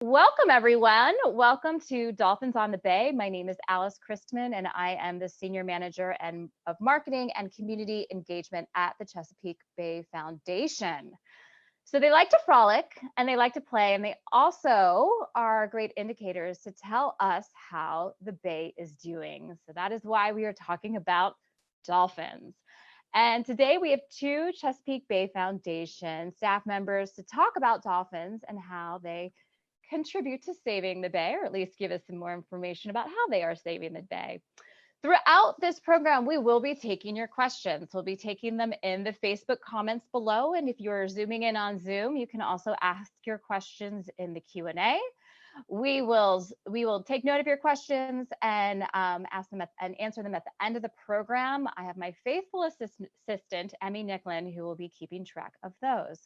Welcome, everyone. Welcome to Dolphins on the Bay. My name is Alice Christman, and I am the Senior Manager of Marketing and Community Engagement at the Chesapeake Bay Foundation. So they like to frolic and they like to play, and they also are great indicators to tell us how the Bay is doing. So that is why we are talking about dolphins. And today we have two Chesapeake Bay Foundation staff members to talk about dolphins and how they contribute to saving the Bay, or at least give us some more information about how they are saving the Bay. Throughout this program, we will be taking your questions. We'll be taking them in the Facebook comments below. And if you're zooming in on Zoom, you can also ask your questions in the Q&A. We will take note of your questions and ask them and answer them at the end of the program. I have my faithful assistant, Emmy Nicklin, who will be keeping track of those.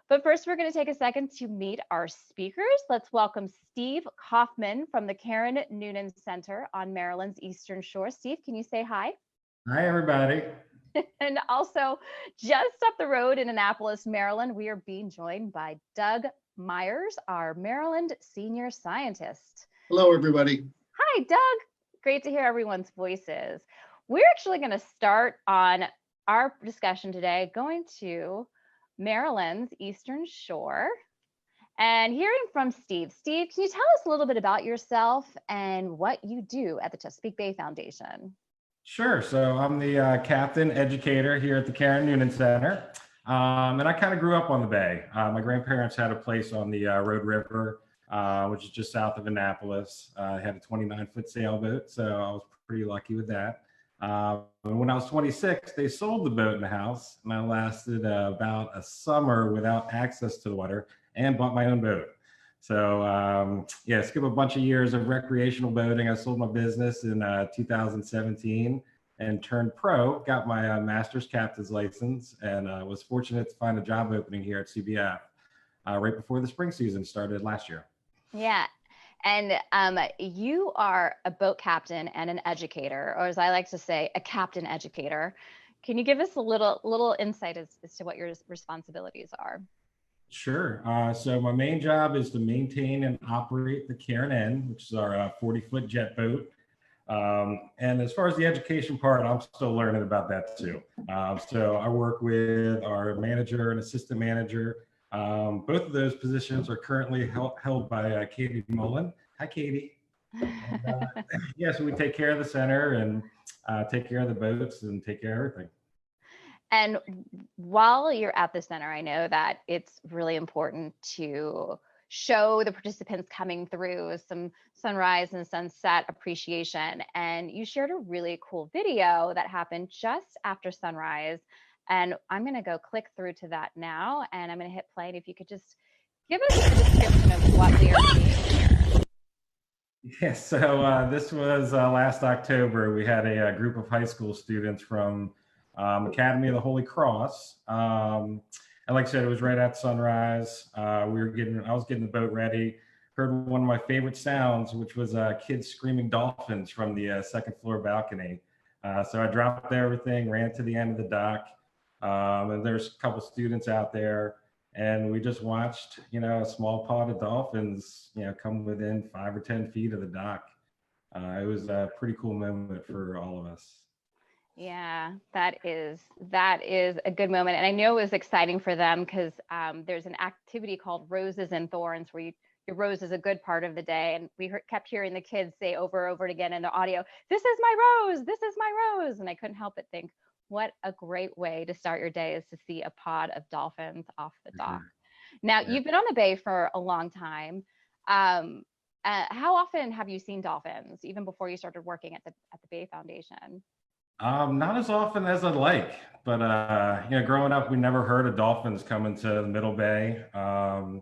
But first, we're going to take a second to meet our speakers. Let's welcome Steve Kaufman from the Karen Noonan Center on Maryland's Eastern Shore. Steve, can you say hi? Hi, everybody. And also, just up the road in Annapolis, Maryland, we are being joined by Doug Meyers, our Maryland senior scientist. Hello, everybody. Hi, Doug. Great to hear everyone's voices. We're actually going to start on our discussion today going to Maryland's Eastern Shore and hearing from Steve. Steve, can you tell us a little bit about yourself and what you do at the Chesapeake Bay Foundation? Sure. So I'm the captain educator here at the Karen Noonan Center. And I kind of grew up on the Bay. My grandparents had a place on the Road River, which is just south of Annapolis. I had a 29-foot sailboat, so I was pretty lucky with that. When I was 26, they sold the boat and the house, and I lasted about a summer without access to the water and bought my own boat. So yeah, skip a bunch of years of recreational boating. I sold my business in 2017 and turned pro, got my master's captain's license, and was fortunate to find a job opening here at CBF right before the spring season started last year. Yeah. And you are a boat captain and an educator, or as I like to say, a captain educator. Can you give us a little insight as to what your responsibilities are? Sure. So my main job is to maintain and operate the Karen N, which is our 40-foot jet boat. And as far as the education part, I'm still learning about that too. So I work with our manager and assistant manager. Both of those positions are currently held by Katie Mullen. Hi, Katie. And, yeah, so we take care of the center and take care of the boats and take care of everything. And while you're at the center, I know that it's really important to show the participants coming through some sunrise and sunset appreciation. And you shared a really cool video that happened just after sunrise. And I'm going to go click through to that now, and I'm going to hit play. And if you could just give us a description of what we are seeing here. Yes, so this was last October. We had a group of high school students from Academy of the Holy Cross. And like I said, it was right at sunrise. I was getting the boat ready, heard one of my favorite sounds, which was kids screaming dolphins from the second floor balcony. So I dropped everything, ran to the end of the dock. And there's a couple students out there, and we just watched, a small pod of dolphins, come within 5 or 10 feet of the dock. It was a pretty cool moment for all of us. Yeah, that is a good moment. And I know it was exciting for them because there's an activity called Roses and Thorns where your rose is a good part of the day. And we kept hearing the kids say over and over again in the audio, "This is my rose, this is my rose." And I couldn't help but think, what a great way to start your day is to see a pod of dolphins off the dock. Now, you've been on the Bay for a long time. How often have you seen dolphins, even before you started working at the Bay Foundation? Not as often as I'd like, but growing up, we never heard of dolphins coming to the Middle Bay. I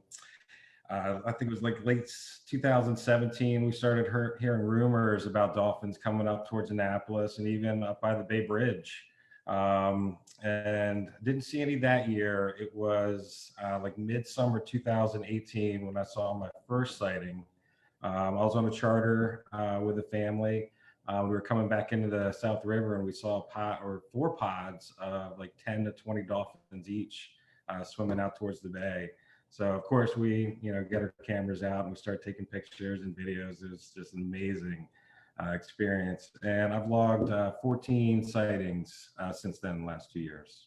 think it was like late 2017, we started hearing rumors about dolphins coming up towards Annapolis and even up by the Bay Bridge. And didn't see any that year. It was like midsummer 2018 when I saw my first sighting. I was on a charter with a family. We were coming back into the South River and we saw four pods of like 10 to 20 dolphins each swimming out towards the bay. So of course we, get our cameras out and we start taking pictures and videos. It was just an amazing experience. And I've logged 14 sightings since then, in the last 2 years.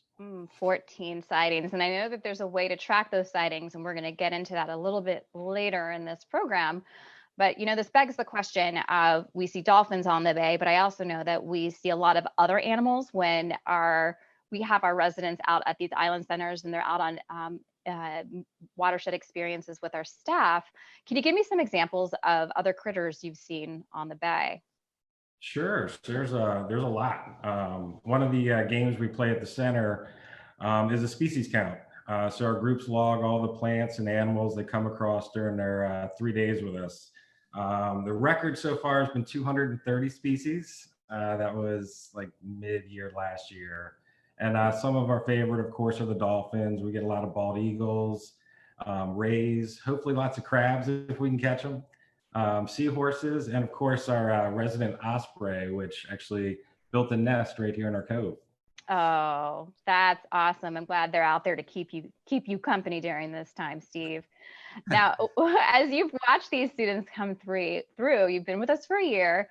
14 sightings. And I know that there's a way to track those sightings, and we're going to get into that a little bit later in this program. But, this begs the question of, we see dolphins on the bay, but I also know that we see a lot of other animals when we have our residents out at these island centers and they're out on watershed experiences with our staff. Can you give me some examples of other critters you've seen on the bay? Sure. There's a lot. One of the games we play at the center is a species count. So our groups log all the plants and animals they come across during their 3 days with us. The record so far has been 230 species. That was like mid-year last year. And some of our favorite, of course, are the dolphins. We get a lot of bald eagles, rays, hopefully lots of crabs if we can catch them. Seahorses, and of course our resident osprey, which actually built a nest right here in our cove. Oh, that's awesome. I'm glad they're out there to keep you company during this time, Steve. Now, as you've watched these students come through, you've been with us for a year.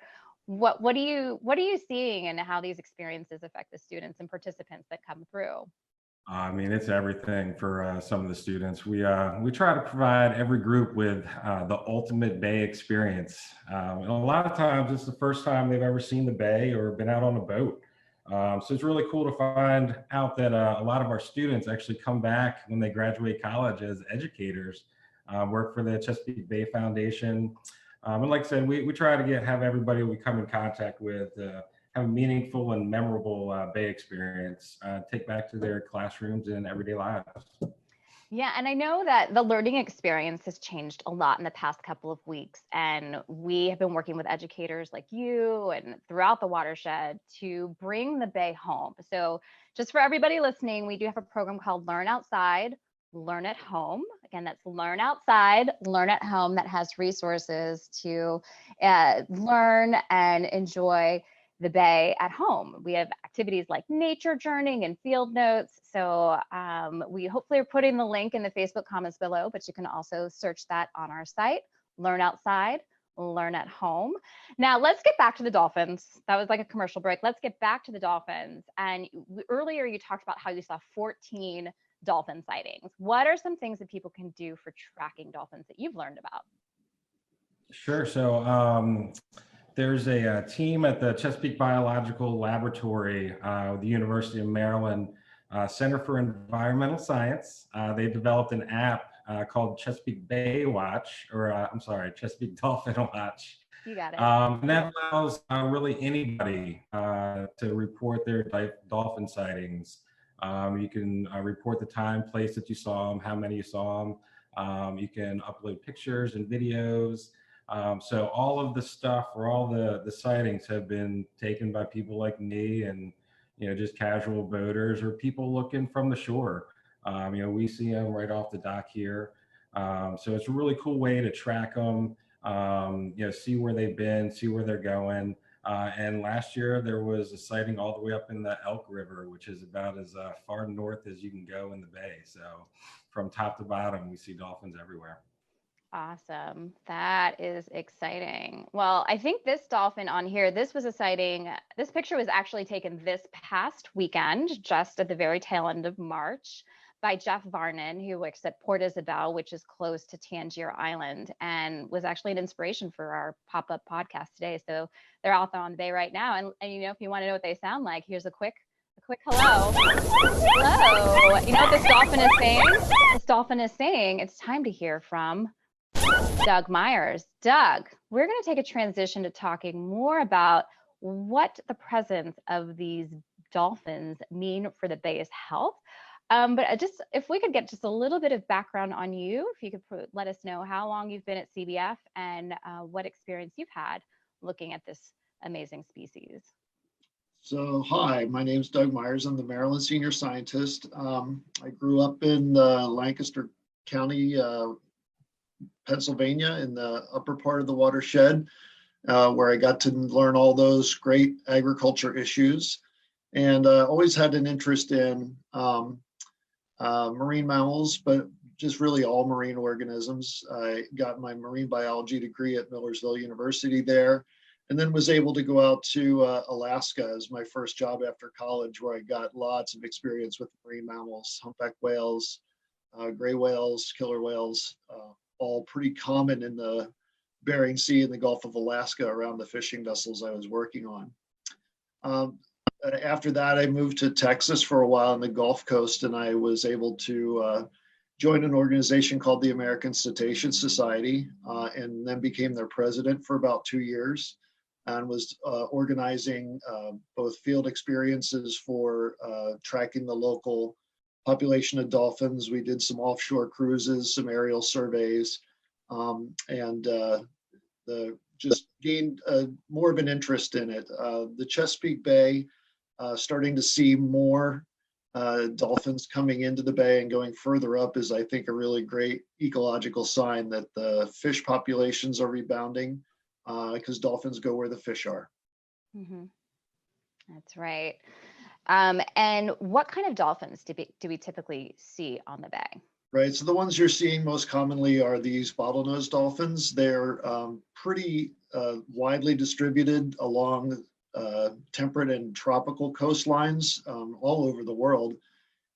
What are you seeing, and how these experiences affect the students and participants that come through? I mean, it's everything for some of the students. We try to provide every group with the ultimate bay experience. And a lot of times it's the first time they've ever seen the bay or been out on a boat. So it's really cool to find out that a lot of our students actually come back when they graduate college as educators, work for the Chesapeake Bay Foundation. And like I said, we try to have everybody we come in contact with have a meaningful and memorable bay experience, take back to their classrooms and everyday lives. Yeah, and I know that the learning experience has changed a lot in the past couple of weeks, and we have been working with educators like you and throughout the watershed to bring the bay home. So just for everybody listening, we do have a program called Learn Outside, Learn at Home. Again, that's Learn Outside, Learn at Home, that has resources to learn and enjoy the bay at home. We have activities like nature journeying and field notes. So we hopefully are putting the link in the Facebook comments below, but you can also search that on our site, Learn Outside, Learn at Home. Now let's get back to the dolphins. That was like a commercial break. Let's get back to the dolphins. And earlier you talked about how you saw 14 dolphin sightings. What are some things that people can do for tracking dolphins that you've learned about? Sure. So there's a team at the Chesapeake Biological Laboratory with the University of Maryland Center for Environmental Science. They developed an app called Chesapeake Bay Watch, or I'm sorry, Chesapeake Dolphin Watch. You got it. And that allows really anybody to report their dolphin sightings. You can report the time, place that you saw them, how many you saw them. You can upload pictures and videos. So all of the stuff, or all the sightings, have been taken by people like me and just casual boaters or people looking from the shore. We see them right off the dock here. So it's a really cool way to track them, see where they've been, see where they're going. And last year there was a sighting all the way up in the Elk River, which is about as far north as you can go in the bay. So from top to bottom, we see dolphins everywhere. Awesome. That is exciting. Well, I think this dolphin on here, this was a sighting. This picture was actually taken this past weekend, just at the very tail end of March, by Jeff Varnon, who works at Port Isabel, which is close to Tangier Island, and was actually an inspiration for our pop-up podcast today. So they're out there on the bay right now. And if you want to know what they sound like, here's a quick hello. Hello. You know what this dolphin is saying? This dolphin is saying it's time to hear from Doug Meyers. Doug, we're going to take a transition to talking more about what the presence of these dolphins mean for the bay's health. But just if we could get just a little bit of background on you, if you could let us know how long you've been at CBF and what experience you've had looking at this amazing species. So, hi, my name's Doug Meyers. I'm the Maryland Senior Scientist. I grew up in Lancaster County, Pennsylvania, in the upper part of the watershed, where I got to learn all those great agriculture issues, and always had an interest in marine mammals, but just really all marine organisms. I got my marine biology degree at Millersville University there, and then was able to go out to Alaska as my first job after college, where I got lots of experience with marine mammals, humpback whales, gray whales, killer whales, all pretty common in the Bering Sea and the Gulf of Alaska around the fishing vessels I was working on. After that, I moved to Texas for a while on the Gulf Coast, and I was able to join an organization called the American Cetacean Society, and then became their president for about 2 years, and was organizing both field experiences for tracking the local population of dolphins. We did some offshore cruises, some aerial surveys, and just gained more of an interest in it. The Chesapeake Bay, starting to see more dolphins coming into the bay and going further up is, I think, a really great ecological sign that the fish populations are rebounding, because dolphins go where the fish are. Mm-hmm. That's right. And what kind of dolphins do we typically see on the bay? Right, so the ones you're seeing most commonly are these bottlenose dolphins. They're pretty widely distributed along temperate and tropical coastlines all over the world.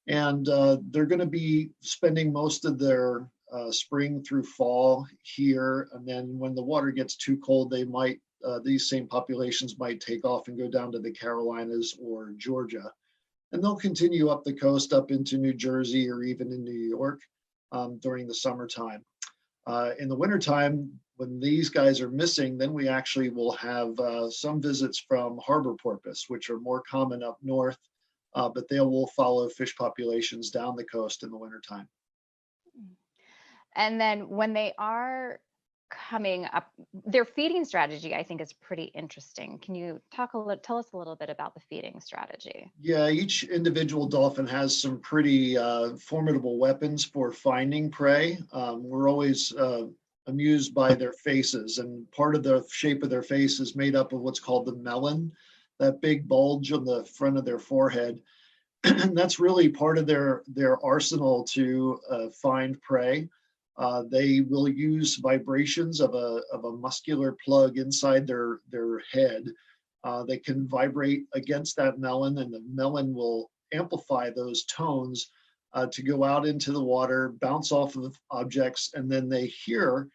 And they're going to be spending most of their spring through fall here. And then when the water gets too cold, they might, these same populations might take off and go down to the Carolinas or Georgia. And they'll continue up the coast, up into New Jersey or even in New York during the summertime. In the wintertime, when these guys are missing, then we actually will have some visits from harbor porpoise, which are more common up north, but they will follow fish populations down the coast in the wintertime. And then when they are coming up, their feeding strategy, I think, is pretty interesting. Can you tell us a little bit about the feeding strategy? Yeah, each individual dolphin has some pretty formidable weapons for finding prey. We're always amused by their faces, and part of the shape of their face is made up of what's called the melon, that big bulge on the front of their forehead. And that's really part of their arsenal to find prey. They will use vibrations of a muscular plug inside their head. They can vibrate against that melon, and the melon will amplify those tones to go out into the water, bounce off of the objects, and then they hear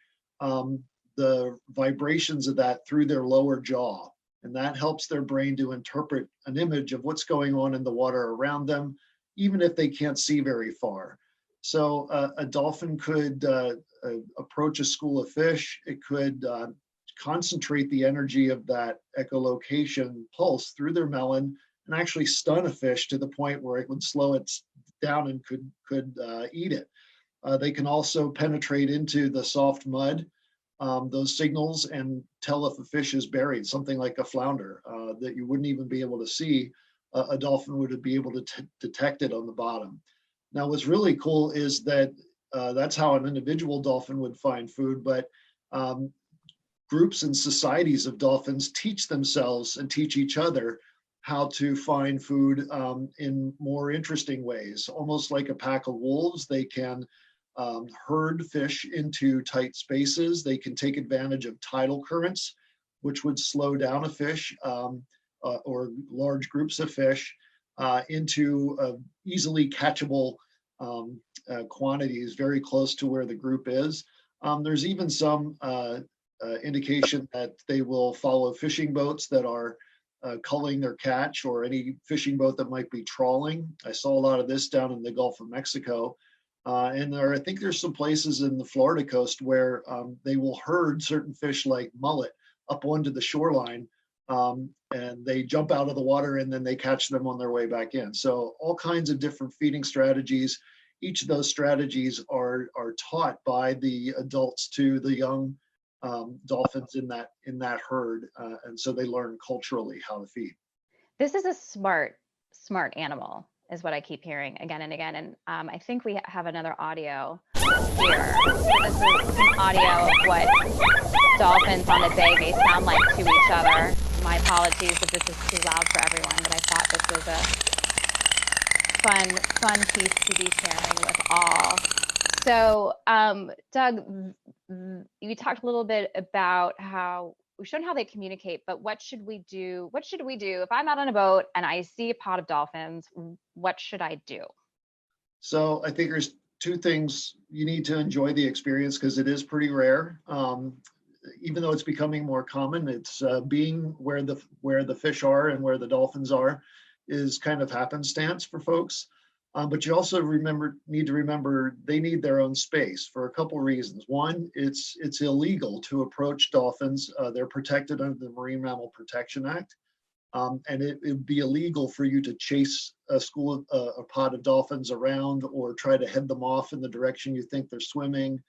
the vibrations of that through their lower jaw. And that helps their brain to interpret an image of what's going on in the water around them, even if they can't see very far. So a dolphin could approach a school of fish. It could concentrate the energy of that echolocation pulse through their melon and actually stun a fish to the point where it would slow it down and could eat it. They can also penetrate into the soft mud, those signals, and tell if a fish is buried, something like a flounder that you wouldn't even be able to see. A dolphin would be able to detect it on the bottom. Now, what's really cool is that that's how an individual dolphin would find food, but groups and societies of dolphins teach themselves and teach each other how to find food in more interesting ways. Almost like a pack of wolves, they can herd fish into tight spaces. They can take advantage of tidal currents, which would slow down a fish or large groups of fish into easily catchable quantities very close to where the group is. There's even some indication that they will follow fishing boats that are culling their catch, or any fishing boat that might be trawling. I saw a lot of this down in the Gulf of Mexico. And I think there's some places in the Florida coast where they will herd certain fish like mullet up onto the shoreline, and they jump out of the water and then they catch them on their way back in. So all kinds of different feeding strategies. Each of those strategies are taught by the adults to the young dolphins in that herd, and so they learn culturally how to feed. This is a smart animal, is what I keep hearing again and again. And I think we have another audio here. So this is some audio of what dolphins on the bay may sound like to each other. My apologies if this is too loud for everyone, but I thought this was a fun piece to be sharing with all. So, Doug, you talked a little bit about how we've shown how they communicate, but what should we do? What should we do if I'm out on a boat and I see a pod of dolphins? What should I do? So I think there's two things. You need to enjoy the experience because it is pretty rare. Even though it's becoming more common, it's being where the fish are and where the dolphins are is kind of happenstance for folks. But you also need to remember they need their own space for a couple reasons. One, it's illegal to approach dolphins. They're protected under the Marine Mammal Protection Act. And it would be illegal for you to chase a pod of dolphins around or try to head them off in the direction you think they're swimming,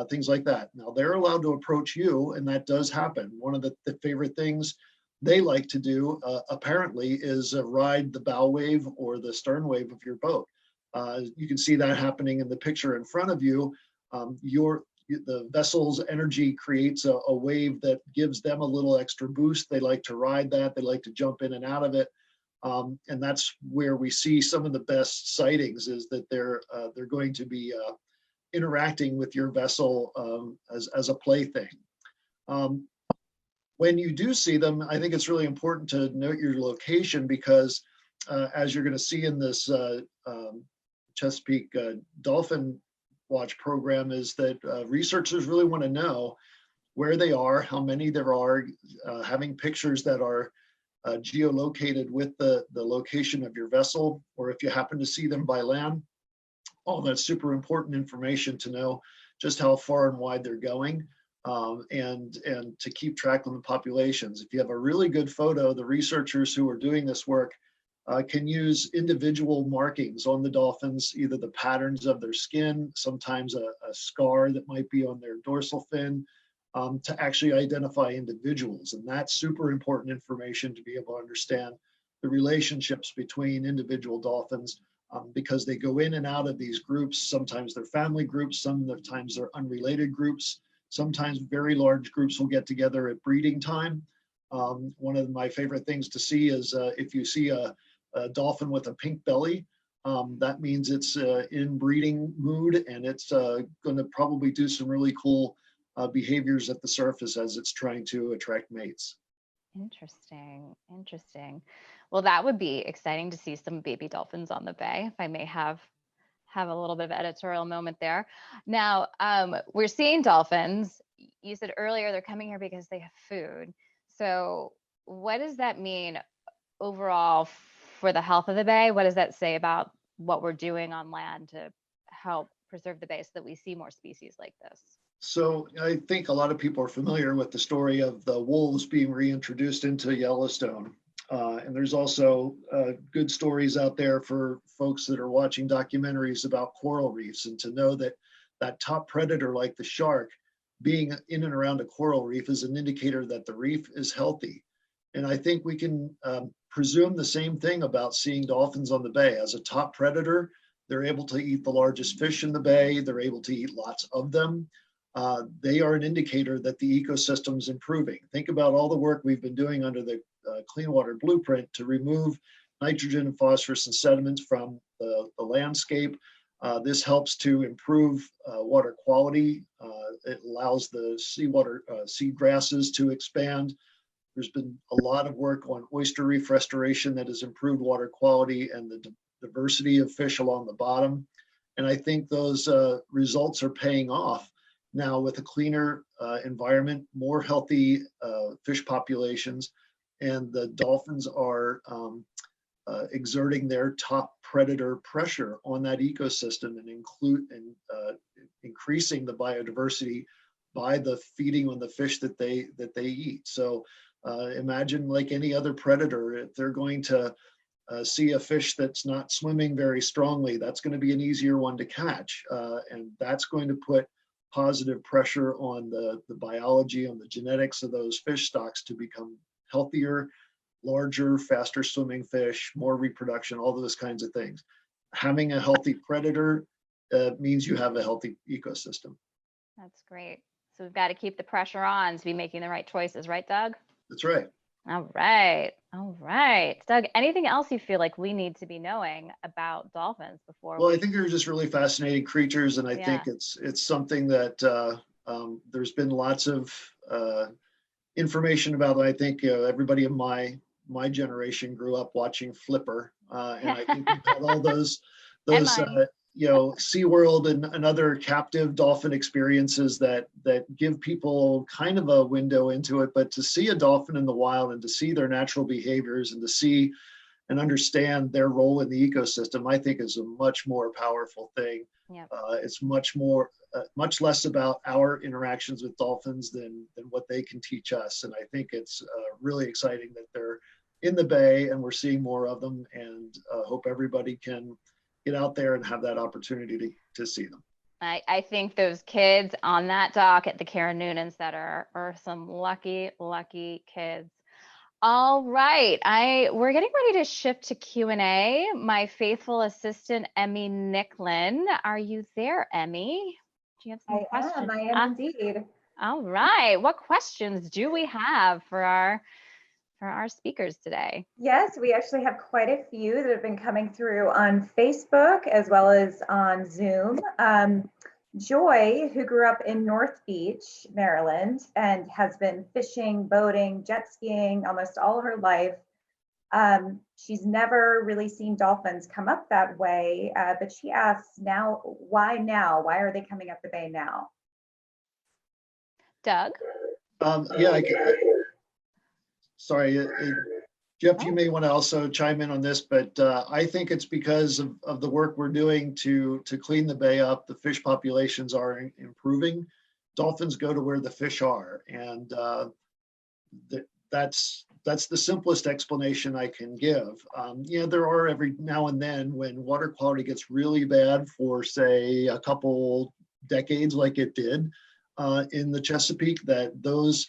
things like that. Now, they're allowed to approach you, and that does happen. One of the favorite things they like to do, apparently, is ride the bow wave or the stern wave of your boat. You can see that happening in the picture in front of you. The vessel's energy creates a wave that gives them a little extra boost. They like to ride that. They like to jump in and out of it. And that's where we see some of the best sightings is that they're going to be interacting with your vessel as a plaything. When you do see them, I think it's really important to note your location because as you're going to see in this Chesapeake Dolphin Watch program is that researchers really want to know where they are, how many there are, having pictures that are geolocated with the location of your vessel, or if you happen to see them by land. All that's super important information to know just how far and wide they're going and to keep track on the populations. If you have a really good photo, the researchers who are doing this work can use individual markings on the dolphins, either the patterns of their skin, sometimes a scar that might be on their dorsal fin, to actually identify individuals. And that's super important information to be able to understand the relationships between individual dolphins because they go in and out of these groups. Sometimes they're family groups, sometimes they're unrelated groups. Sometimes very large groups will get together at breeding time. One of my favorite things to see is if you see a dolphin with a pink belly, that means it's in breeding mood and it's going to probably do some really cool behaviors at the surface as it's trying to attract mates. Interesting. Well, that would be exciting to see some baby dolphins on the bay, if I may have a little bit of editorial moment there. Now, we're seeing dolphins. You said earlier they're coming here because they have food. So what does that mean overall for the health of the bay? What does that say about what we're doing on land to help preserve the bay so that we see more species like this? So I think a lot of people are familiar with the story of the wolves being reintroduced into Yellowstone. And there's also good stories out there for folks that are watching documentaries about coral reefs, and to know that that top predator like the shark being in and around a coral reef is an indicator that the reef is healthy. And I think we can presume the same thing about seeing dolphins on the bay. As a top predator, they're able to eat the largest fish in the bay. They're able to eat lots of them. They are an indicator that the ecosystem's improving. Think about all the work we've been doing under the Clean Water Blueprint to remove nitrogen and phosphorus and sediments from the landscape. This helps to improve water quality. It allows the seed grasses to expand. There's been a lot of work on oyster reef restoration that has improved water quality and the diversity of fish along the bottom. And I think those results are paying off now with a cleaner environment, more healthy fish populations, and the dolphins are exerting their top predator pressure on that ecosystem and increasing the biodiversity by the feeding on the fish that they eat. So imagine like any other predator, if they're going to see a fish that's not swimming very strongly, that's going to be an easier one to catch. And that's going to put positive pressure on the biology, on the genetics of those fish stocks to become healthier, larger, faster swimming fish, more reproduction, all those kinds of things. Having a healthy predator means you have a healthy ecosystem. That's great. So we've got to keep the pressure on to be making the right choices, right, Doug? That's right. All right. All right. Doug, anything else you feel like we need to be knowing about dolphins before Well, I we, think they're just really fascinating creatures, and I yeah. think it's something that there's been lots of information about it. I think everybody in my generation grew up watching Flipper, and I think we've had all those And those mine. SeaWorld and other captive dolphin experiences that give people kind of a window into it. But to see a dolphin in the wild and to see their natural behaviors and to see and understand their role in the ecosystem, I think is a much more powerful thing. Yep. It's much less about our interactions with dolphins than what they can teach us. And I think it's really exciting that they're in the bay and we're seeing more of them. And hope everybody can get out there and have that opportunity to see them. I think those kids on that dock at the Karen Noonan Center are some lucky, lucky kids. All right, we're getting ready to shift to Q&A. My faithful assistant, Emmy Nicklin. Are you there, Emmy? Do you have some questions? I am indeed. All right, what questions do we have for our speakers today? Yes, we actually have quite a few that have been coming through on Facebook as well as on Zoom. Joy, who grew up in North Beach, Maryland, and has been fishing, boating, jet skiing almost all her life. She's never really seen dolphins come up that way, but she asks now? Why now? Why are they coming up the bay now? Doug? Yeah, sorry, Jeff, you Oh. may want to also chime in on this, but I think it's because of the work we're doing to clean the bay up. The fish populations are improving. Dolphins go to where the fish are, and that's the simplest explanation I can give. Yeah, there are every now and then when water quality gets really bad for, say, a couple decades, like it did in the Chesapeake, that those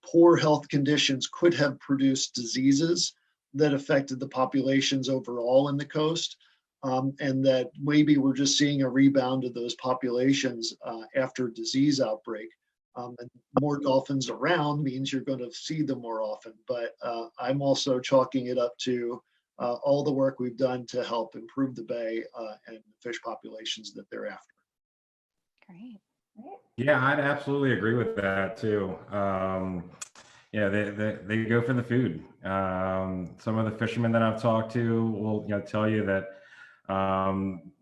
poor health conditions could have produced diseases that affected the populations overall in the coast, and that maybe we're just seeing a rebound of those populations after disease outbreak. And more dolphins around means you're going to see them more often. But I'm also chalking it up to all the work we've done to help improve the bay and fish populations that they're after. Great. Yeah, I'd absolutely agree with that too. Yeah, they go for the food. Some of the fishermen that I've talked to will tell you that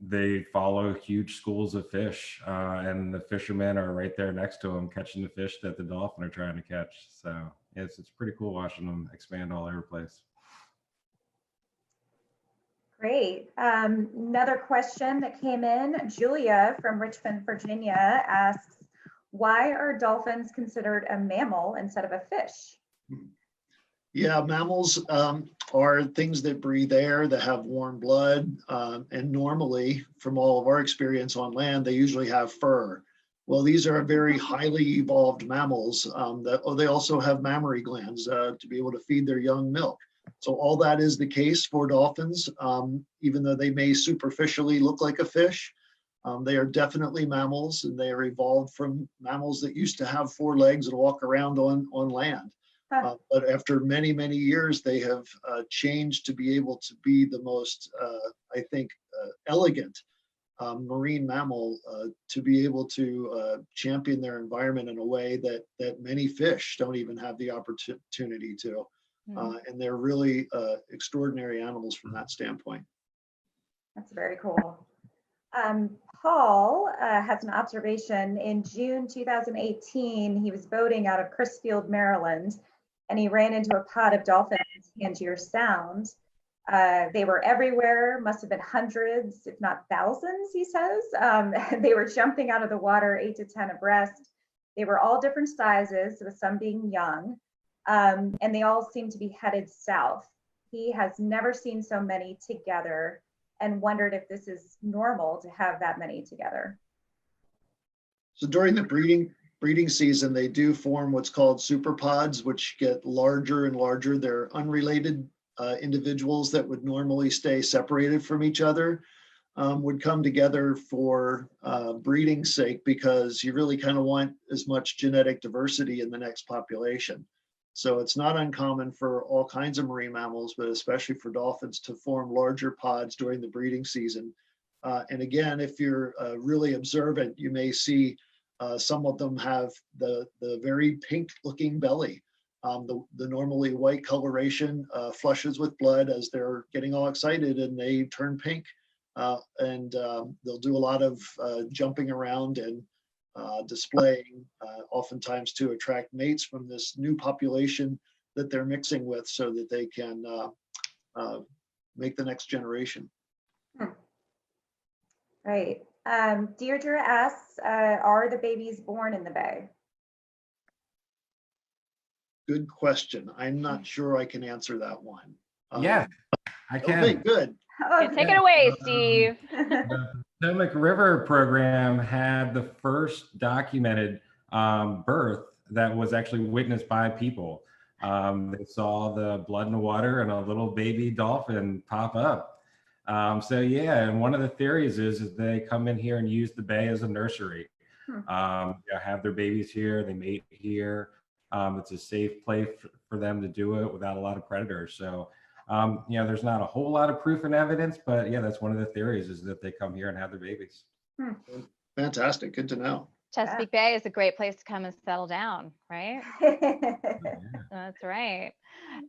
they follow huge schools of fish, and the fishermen are right there next to them catching the fish that the dolphin are trying to catch. So it's pretty cool watching them expand all over the place. Great. Another question that came in, Julia from Richmond, Virginia asks, why are dolphins considered a mammal instead of a fish? Yeah, mammals are things that breathe air, that have warm blood, and normally, from all of our experience on land, they usually have fur. Well, these are very highly evolved mammals they also have mammary glands to be able to feed their young milk. So all that is the case for dolphins, even though they may superficially look like a fish. They are definitely mammals, and they are evolved from mammals that used to have 4 legs and walk around on land. But after many, many years, they have changed to be able to be the most, I think, elegant marine mammal to be able to champion their environment in a way that many fish don't even have the opportunity to. And they're really extraordinary animals from that standpoint. That's very cool. Paul has an observation. In June 2018, he was boating out of Crisfield, Maryland, and he ran into a pod of dolphins in Tangier Sound. They were everywhere, must have been hundreds, if not thousands, he says. They were jumping out of the water 8 to 10 abreast. They were all different sizes, with some being young, and they all seemed to be headed south. He has never seen so many together and wondered if this is normal to have that many together. So during the breeding season, they do form what's called superpods, which get larger and larger. They're unrelated individuals that would normally stay separated from each other, would come together for breeding's sake, because you really kind of want as much genetic diversity in the next population. So it's not uncommon for all kinds of marine mammals, but especially for dolphins to form larger pods during the breeding season. And again, if you're really observant, you may see some of them have the very pink looking belly. The normally white coloration flushes with blood as they're getting all excited and they turn pink. And they'll do a lot of jumping around and displaying, oftentimes to attract mates from this new population that they're mixing with so that they can make the next generation. Right. Deirdre asks, are the babies born in the bay? Good question. I'm not sure I can answer that one. Yeah, I can. Okay, good. Oh, Take it away, Steve. The Potomac River program had the first documented birth that was actually witnessed by people. They saw the blood in the water and a little baby dolphin pop up. So yeah, and one of the theories is they come in here and use the bay as a nursery. Have their babies here, they mate here. It's a safe place for them to do it without a lot of predators. So there's not a whole lot of proof and evidence, but yeah, that's one of the theories is that they come here and have their babies. Fantastic. Good to know. Chesapeake Bay is a great place to come and settle down, right? That's right.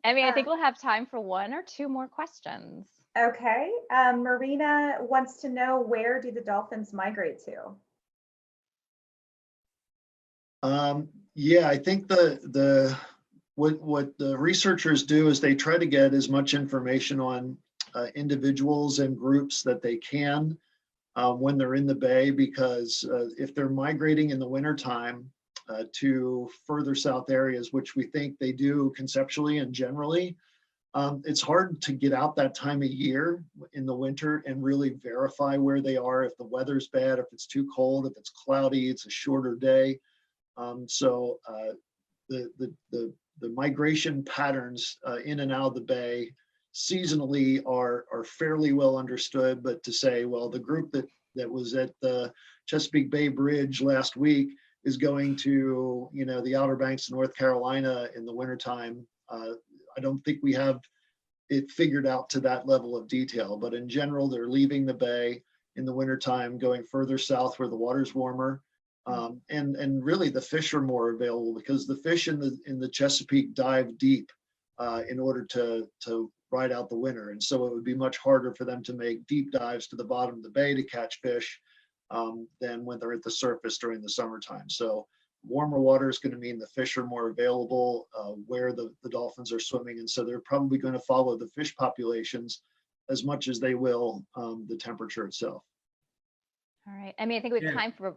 I mean, I think we'll have time for one or two more questions. Okay. Marina wants to know, where do the dolphins migrate to? Yeah, I think what the researchers do is they try to get as much information on individuals and groups that they can when they're in the bay, because if they're migrating in the wintertime to further south areas, which we think they do conceptually and generally, it's hard to get out that time of year in the winter and really verify where they are, if the weather's bad, if it's too cold, if it's cloudy, it's a shorter day. So the migration patterns in and out of the bay seasonally are fairly well understood, but to say, well, the group that was at the Chesapeake Bay Bridge last week is going to, the Outer Banks of North Carolina in the wintertime, I don't think we have it figured out to that level of detail, but in general, they're leaving the bay in the wintertime, going further south where the water's warmer. And really the fish are more available because the fish in the Chesapeake dive deep in order to ride out the winter. And so it would be much harder for them to make deep dives to the bottom of the bay to catch fish than when they're at the surface during the summertime. So warmer water is going to mean the fish are more available where the dolphins are swimming. And so they're probably going to follow the fish populations as much as they will the temperature itself. All right. I mean, I think we have time for,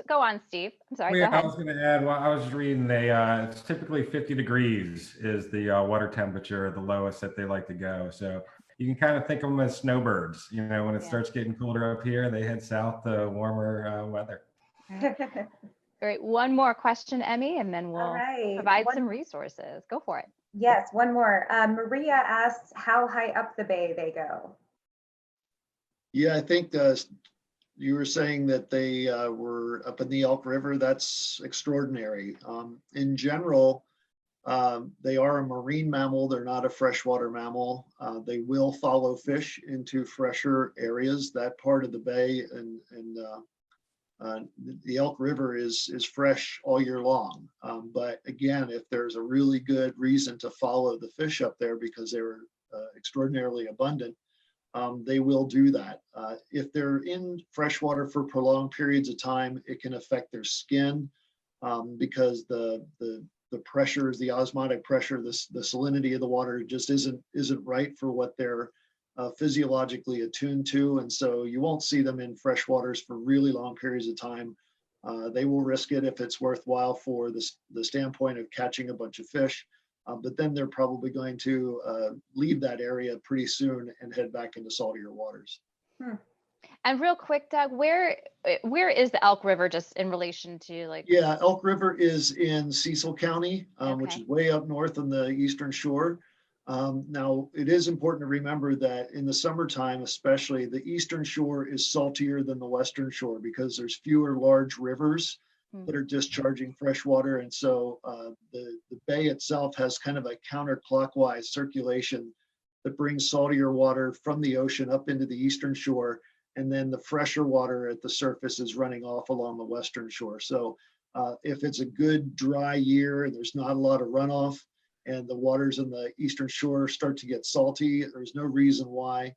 go on, Steve. I'm sorry, go I ahead. was going to add, I was reading it's typically 50 degrees is the water temperature, the lowest that they like to go. So you can kind of think of them as snowbirds. When it starts getting colder up here, they head south to warmer weather. Great. One more question, Emmy, and then we'll provide some resources. Go for it. Yes, one more. Maria asks how high up the bay they go. Yeah, I think you were saying that they were up in the Elk River. That's extraordinary. In general, they are a marine mammal. They're not a freshwater mammal. They will follow fish into fresher areas. That part of the bay and the Elk River is fresh all year long. But again, if there's a really good reason to follow the fish up there because they were extraordinarily abundant, they will do that. If they're in freshwater for prolonged periods of time, it can affect their skin because the pressures, the osmotic pressure, the salinity of the water just isn't right for what they're physiologically attuned to. And so you won't see them in fresh waters for really long periods of time. They will risk it if it's worthwhile for the standpoint of catching a bunch of fish. But then they're probably going to leave that area pretty soon and head back into saltier waters. And real quick, Doug, where is the Elk River just in relation to like? Yeah, Elk River is in Cecil County, which is way up north on the eastern shore. Now, it is important to remember that in the summertime, especially, the eastern shore is saltier than the western shore because there's fewer large rivers that are discharging fresh water. And so the bay itself has kind of a counterclockwise circulation that brings saltier water from the ocean up into the eastern shore. And then the fresher water at the surface is running off along the western shore. So if it's a good dry year and there's not a lot of runoff and the waters in the eastern shore start to get salty, there's no reason why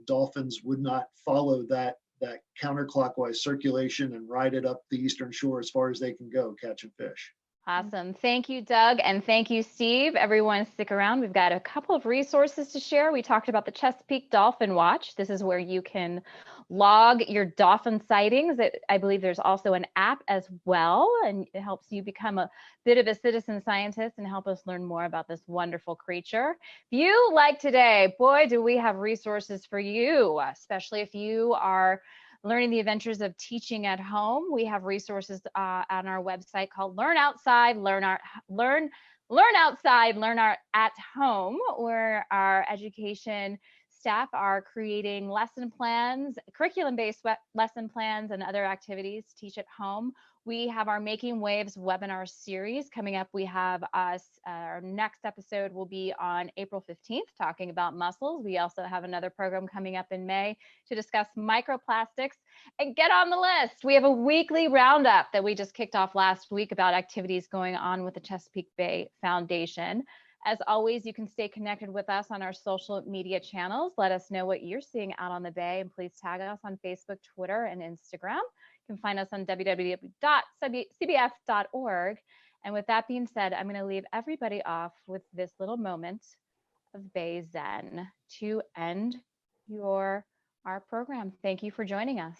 dolphins would not follow that counterclockwise circulation and ride it up the eastern shore as far as they can go catching fish. Awesome. Thank you, Doug. And thank you, Steve. Everyone stick around. We've got a couple of resources to share. We talked about the Chesapeake Dolphin Watch. This is where you can log your dolphin sightings. I believe there's also an app as well, and it helps you become a bit of a citizen scientist and help us learn more about this wonderful creature. If you like today, boy, do we have resources for you, especially if you are learning the adventures of teaching at home. We have resources on our website called Learn Outside, Learn Outside, Learn Art at Home, where our education staff are creating lesson plans, curriculum-based lesson plans, and other activities to teach at home. We have our Making Waves webinar series coming up. We have our next episode will be on April 15th, talking about mussels. We also have another program coming up in May to discuss microplastics. And get on the list. We have a weekly roundup that we just kicked off last week about activities going on with the Chesapeake Bay Foundation. As always, you can stay connected with us on our social media channels. Let us know what you're seeing out on the bay, and please tag us on Facebook, Twitter, and Instagram. You can find us on www.cbf.org. And with that being said, I'm going to leave everybody off with this little moment of Bay Zen to end our program. Thank you for joining us.